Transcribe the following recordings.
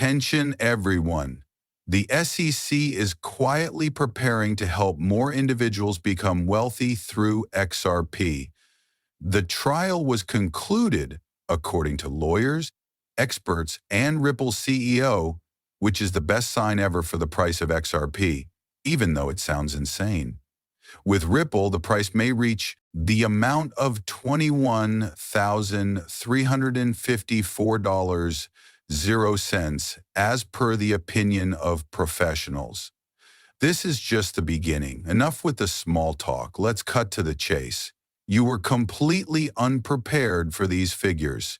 Attention everyone. The SEC is quietly preparing to help more individuals become wealthy through XRP. The trial was concluded, according to lawyers, experts, and Ripple's CEO, which is the best sign ever for the price of XRP, even though it sounds insane. With Ripple, the price may reach the amount of $21,354.00 as per the opinion of professionals. This is just the beginning. Enough with the small talk. Let's cut to the chase. You were completely unprepared for these figures.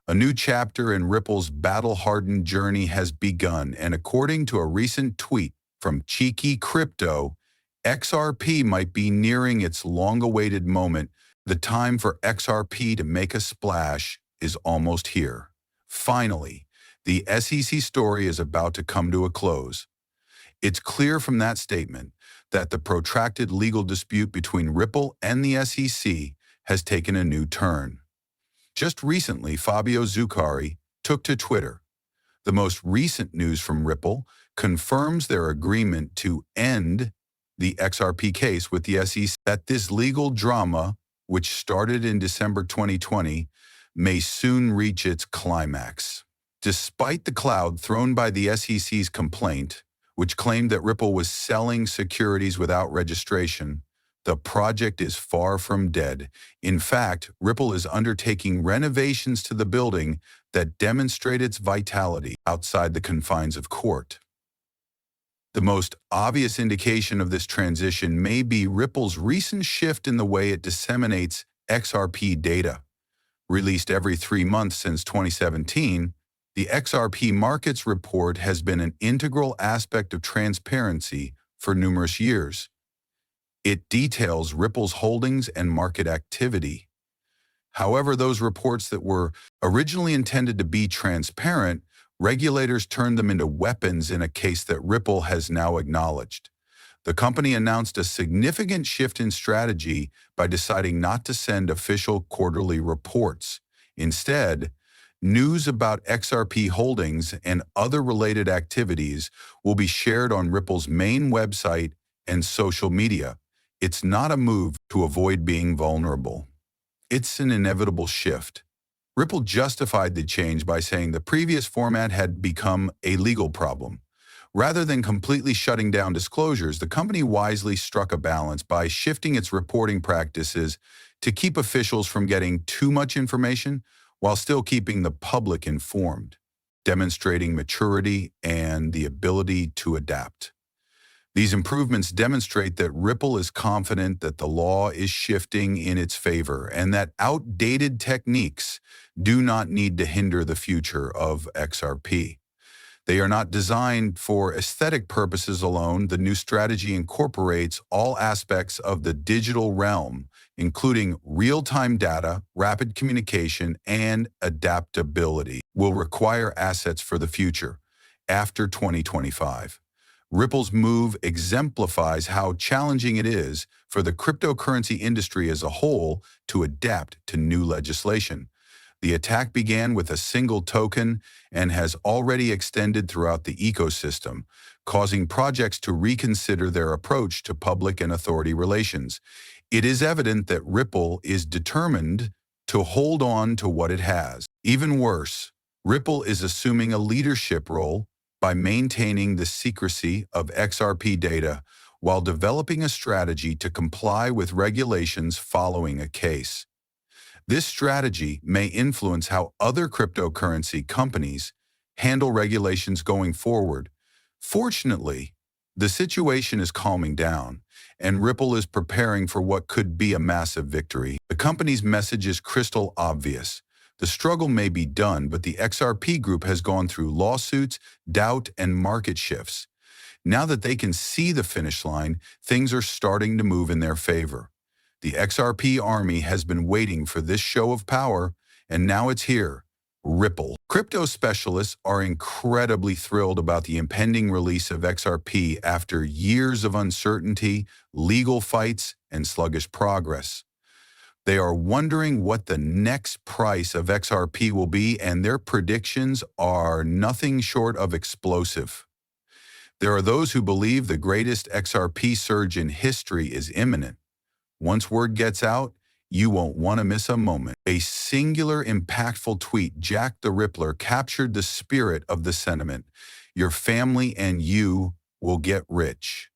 A new chapter in Ripple's battle-hardened journey has begun, and according to a recent tweet from Cheeky Crypto, XRP might be nearing its long-awaited moment. The time for XRP to make a splash is almost here. Finally, the SEC story is about to come to a close. It's clear from that statement that the protracted legal dispute between Ripple and the SEC has taken a new turn. Just recently, Fabio Zuccari took to Twitter. The most recent news from Ripple confirms their agreement to end the XRP case with the SEC, that this legal drama, which started in December 2020, may soon reach its climax. Despite the cloud thrown by the SEC's complaint, which claimed that Ripple was selling securities without registration, the project is far from dead. In fact, Ripple is undertaking renovations to the building that demonstrate its vitality outside the confines of court. The most obvious indication of this transition may be Ripple's recent shift in the way it disseminates XRP data. Released every 3 months since 2017, the XRP Markets Report has been an integral aspect of transparency for numerous years. It details Ripple's holdings and market activity. However, those reports that were originally intended to be transparent, regulators turned them into weapons in a case that Ripple has now acknowledged. The company announced a significant shift in strategy by deciding not to send official quarterly reports. Instead, news about XRP holdings and other related activities will be shared on Ripple's main website and social media. It's not a move to avoid being vulnerable. It's an inevitable shift. Ripple justified the change by saying the previous format had become a legal problem. Rather than completely shutting down disclosures, the company wisely struck a balance by shifting its reporting practices to keep officials from getting too much information while still keeping the public informed, demonstrating maturity and the ability to adapt. These improvements demonstrate that Ripple is confident that the law is shifting in its favor and that outdated techniques do not need to hinder the future of XRP. They are not designed for aesthetic purposes alone. The new strategy incorporates all aspects of the digital realm, including real-time data, rapid communication, and adaptability. Will require assets for the future after 2025. Ripple's move exemplifies how challenging it is for the cryptocurrency industry as a whole to adapt to new legislation. The attack began with a single token and has already extended throughout the ecosystem, causing projects to reconsider their approach to public and authority relations. It is evident that Ripple is determined to hold on to what it has. Even worse, Ripple is assuming a leadership role by maintaining the secrecy of XRP data while developing a strategy to comply with regulations following a case. This strategy may influence how other cryptocurrency companies handle regulations going forward. Fortunately, the situation is calming down, and Ripple is preparing for what could be a massive victory. The company's message is crystal obvious. The struggle may be done, but the XRP group has gone through lawsuits, doubt, and market shifts. Now that they can see the finish line, things are starting to move in their favor. The XRP army has been waiting for this show of power, and now it's here. Ripple. Crypto specialists are incredibly thrilled about the impending release of XRP after years of uncertainty, legal fights, and sluggish progress. They are wondering what the next price of XRP will be, and their predictions are nothing short of explosive. There are those who believe the greatest XRP surge in history is imminent. Once word gets out, you won't want to miss a moment. A singular, impactful tweet, Jack the Rippler, captured the spirit of the sentiment. Your family and you will get rich.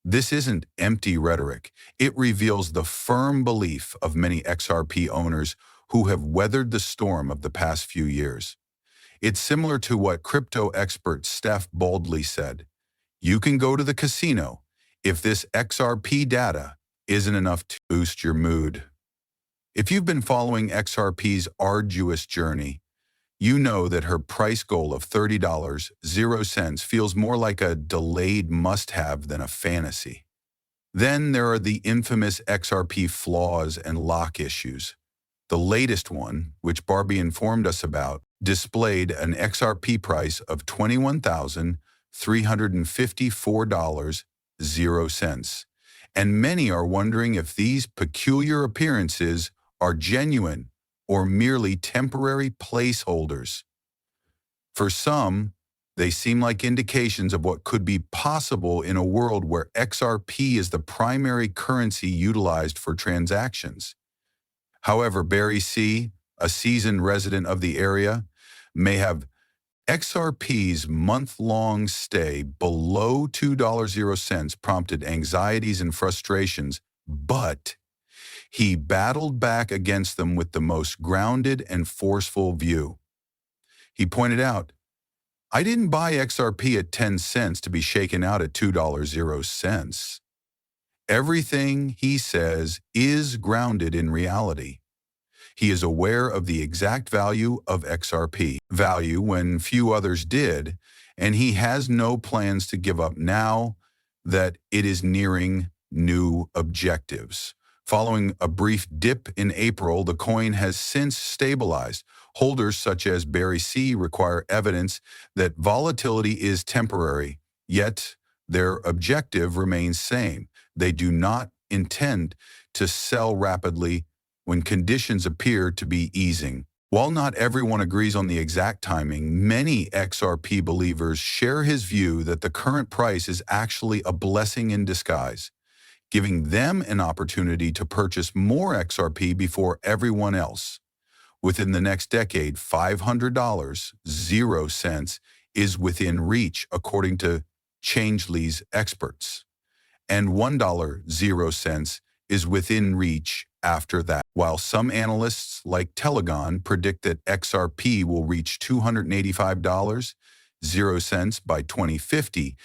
This isn't empty rhetoric. It reveals the firm belief of many XRP owners who have weathered the storm of the past few years. It's similar to what crypto expert Steph boldly said. You can go to the casino if this XRP data isn't enough to boost your mood. If you've been following XRP's arduous journey, you know that her price goal of $30.00 feels more like a delayed must-have than a fantasy. Then there are the infamous XRP flaws and lock issues. The latest one, which Barbie informed us about, displayed an XRP price of $21,354.00. And many are wondering if these peculiar appearances are genuine or merely temporary placeholders. For some, they seem like indications of what could be possible in a world where XRP is the primary currency utilized for transactions. However, Barry C., a seasoned resident of the area, may have XRP's month-long stay below $2.00 prompted anxieties and frustrations, but he battled back against them with the most grounded and forceful view. He pointed out, I didn't buy XRP at 10 cents to be shaken out at $2.00. Everything, he says, is grounded in reality. He is aware of the exact value of XRP, value when few others did, and he has no plans to give up now that it is nearing new objectives. Following a brief dip in April, the coin has since stabilized. Holders such as Barry C. require evidence that volatility is temporary, yet their objective remains same. They do not intend to sell rapidly when conditions appear to be easing. While not everyone agrees on the exact timing, many XRP believers share his view that the current price is actually a blessing in disguise, giving them an opportunity to purchase more XRP before everyone else. Within the next decade, $500.00 is within reach, according to Changelly's experts, and $1.00 is within reach after that. While some analysts like Telegon predict that XRP will reach $285.00 by 2050,